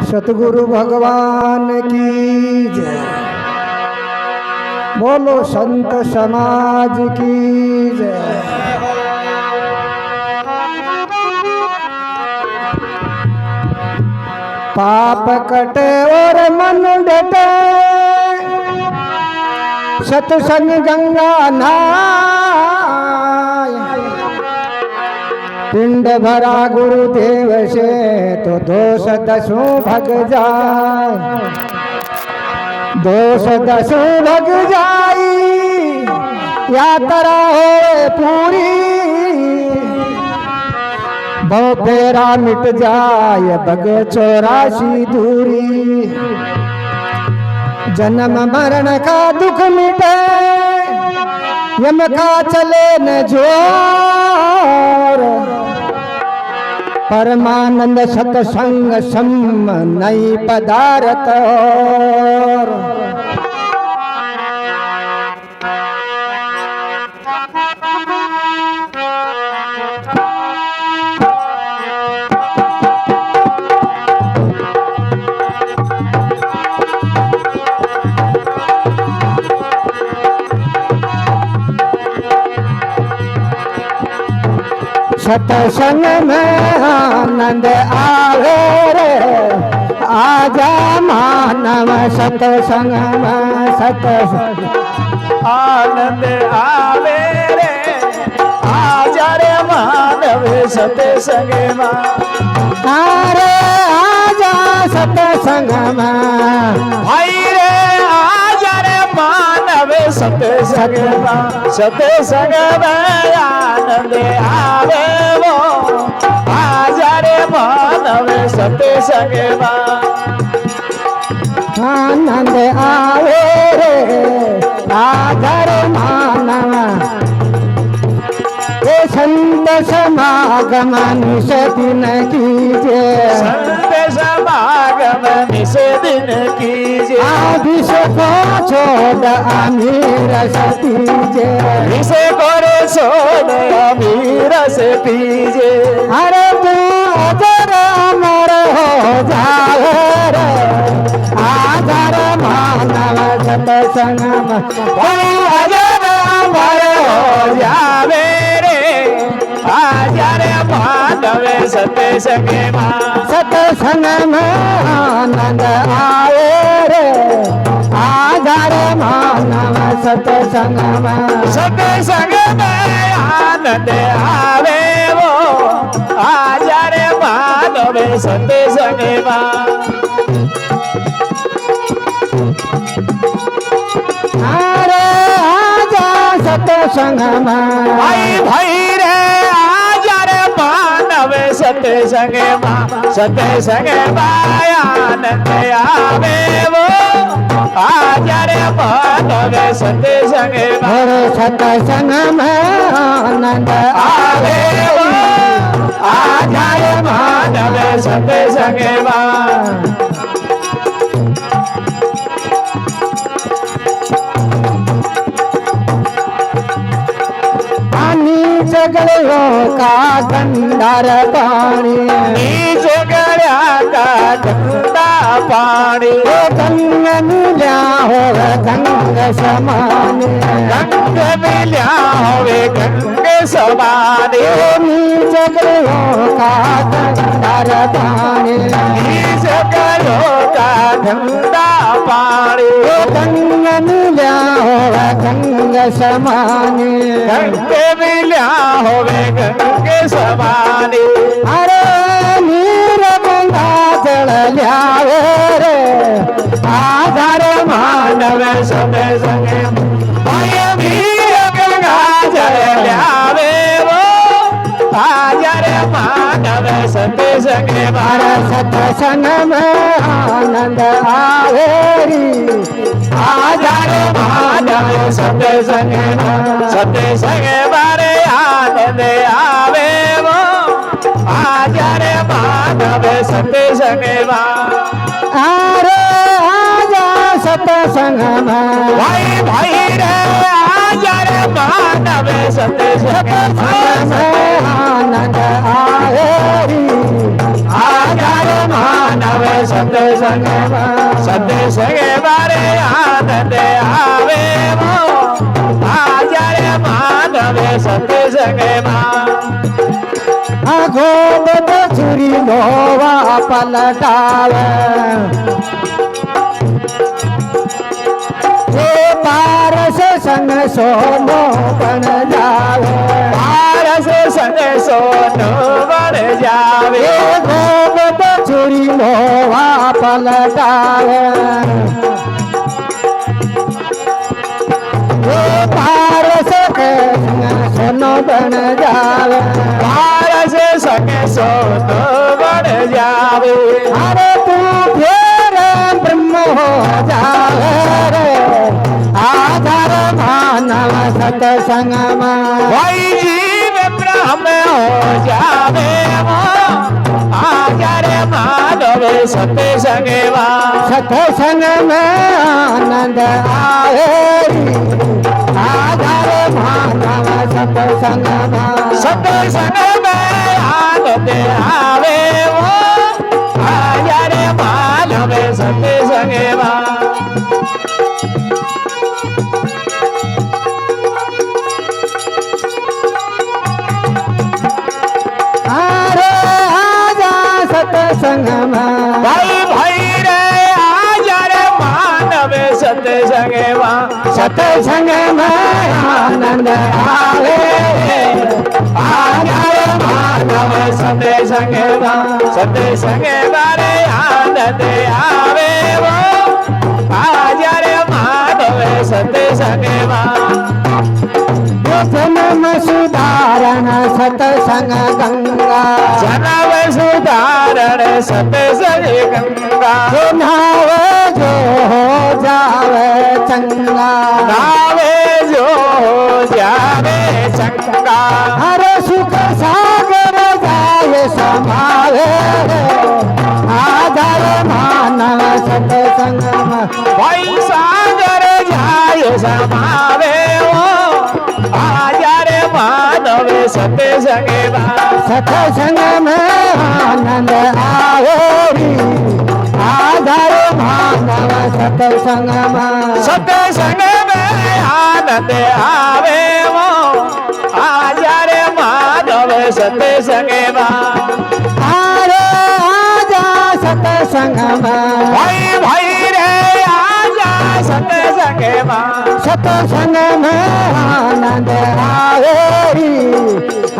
सतगुरु भगवान की जय। बोलो संत समाज की जय। पाप कटे और मन डटे, सत्संग गंगा नहाय। पिंड भरा गुरुदेव से तो दोष दसों भग जाए, दोष दसों भग जाई। यात्रा हो पूरी, भव फेरा मिट जाए, बग 84 दूरी। जन्म मरण का दुख मिटे, यम का चले न जोर। परमानंद सत्संग सम नई पदार्थ और। सत्संग में आनंद आवे रे, आजा मानव सत्संग में। सत्संग आनंद आवे रे, आजा रे मानव सत्संग में। अरे आजा सत्संग में, भाई रे आजा रे मानव सत्संग में। सत्संग में आनंद आवे वो, आजा रे मानव सत्संग में। आनंद आवे रे, आधर मानव। ये संत समागम निस दिन कीजे, संत समागम निस दिन कीजे। आभिष को छोड़ अमीर सतीजे, इसे करे छोड़ अमीर से पीजे। अरे तू अजर अमर हो जाए रे, आधर मानव सत्संग में। अजर अमर हो जावे रे, आजा रे मानव सत्संग में। सत्संग में आनंद आवे रे, आधार मानव सत्संग में। सत्संग में आनंद आवे वो, आजा रे मानव सत्संग में। अरे आजा सत्संग में, भाई भाई रे आजा रे मानव सत्संग में। सत्संग में आनंद आवे वो, आजा रे मानव सत्संग में। और सत्संग में आनंद आवे वो, आजा रे मानव सत्संग में। जगलो का गंधार पानी, जगड़ा का गंदा पानी। गंग मिल्या हो गंग समान, गंग मिल्या होवे गंग समान। जगलो का गंधार पानी, जगलो का गंदा पानी। गंग मिल्या हो गंग समान, गंग मिल्या होवे गंग समान। अरे नीर गंगा जल ल्यावे रे, आधार मानव सत्संग में। वीर गंगा जल ल्यावे वो, आजा रे मानव सत्संग में। सत्संग में आनंद आवे री, आजा रे मानव सत्संग में। सत्संग बारे आनंद आवे वो, आजा रे मानव सत्संग में। अरे आजा सत्संग में, भाई भाई रे आजा रे मानव सत्संग में। आनंद आवे री, आजा रे मानव સત્સંગમાં સત્સંગે મારે આનંદ આવે આ જ્યારે માનવે સત્સંગમાં આખો બધો છુરી નોવા પલટાવે જે પારસ સંગ સોનો પણ જાવે પારસ સંગ સોનો બળ જાવે બધો છુરી નોવા પલટાવે જે પારસ સંગ સોનો પણ જાવે પારસ સંગ સોનો બળ જાવે અરે તું ફેર બ્રહ્મ હો જાવે રે આધાર માનવ સત્સંગમાં ભાઈ જીવ બ્રહ્મ હો જાવે આ જ્યારે માનવે સત્સંગમાં સત્સંગમાં આનંદ આવે આધાર માનવ સત્સંગમાં સત્સંગમાં આનંદ આવે આ જ્યારે માનવે સત્સંગમાં અરે આજા સત્સંગમાં ભાઈ ભાઈ રે આ જ્યારે માનવે સત્સંગમાં સત્સંગમાં આનંદ આવે આ જ્યારે માનવ સત્સંગમાં સત્સંગમાં રે આનંદ આવે આ જ્યારે માનવે સત્સંગમાં જન્મ સુધારણ સત્સંગ ગંગા જનવ સુધારણ સત્સંગ ગંગા નાવ જો જાવે ચંગા નાવે જો જાવે ચંગા હર સુખ સાગર જાય સમાવે આધાર માનવ સત્સંગમાં ભાઈ સાગર જાય સમાવે આ જ્યારે માનવે સત્સંગમાં સત્સંગમાં આનંદ આવે આધાર માનવ સત્સંગમાં સત્સંગમાં આનંદ આવે આ જ્યારે માનવે સત્સંગમાં આરે આજા સત્સંગમાં ભાઈ ભાઈ રે આજા સત્સંગમાં સત્સંગમાં આનંદ આવે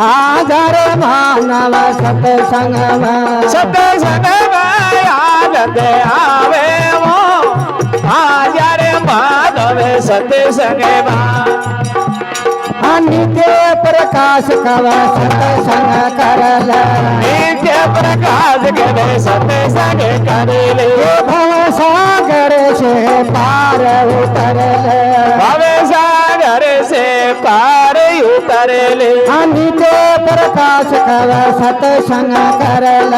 આધાર માનવ સત્સંગમાં સત્સંગમાં આનંદ આવે આ જ્યારે માનવે સત્સંગમાં નિત્ય પ્રકાશ કવ સત્સંગ કરલ નિત્ય પ્રકાશ કરે સત્સંગ કરેલે ભવ સાગર છે પાર ઉતરલ ભવે સાગર છે પાર ઉતરેલે નિત્ય પ્રકાશ કવ સત્સંગ કરલ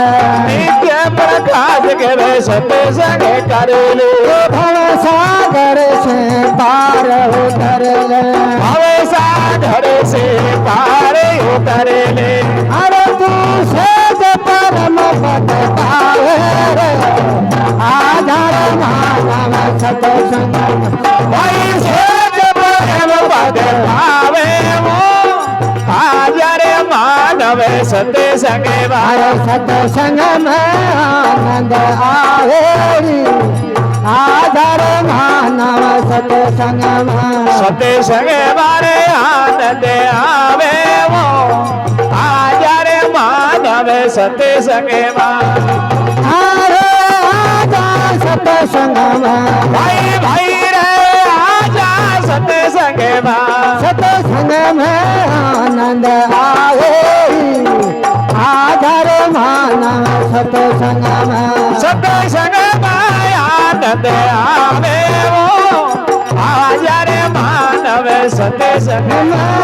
નિત્ય પ્રકાશ કરે સત્સંગ કરેલે ભવ સાગર છે પાર ઉતરલ ભવે સાગર છે પાર ઉતરેલે અરે તું સેજ પરમ પદ પાવે રે આધાર માનવ સત્સંગ ભાઈ સેજ પ્રેમ પદ ભાવે આ જ્યારે માનવે સત્સંગમાં મારો સત્સંગમાં આનંદ આવે આધાર માનવ સત્સંગમાં સત્સંગમાં રે આનંદ આવે આ જ્યારે માનવે સત્સંગમાં અરે આજા સત્સંગમાં ભાઈ ભાઈ રે આજા સત્સંગમાં સત્સંગમાં આનંદ આવે આધાર માનવ સત્સંગમાં સત્સંગમાં આનંદ આવે આ જ્યારે માનવે સત્સંગમાં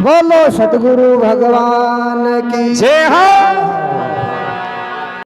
બોલો સદગુરુ ભગવાન કી જય હો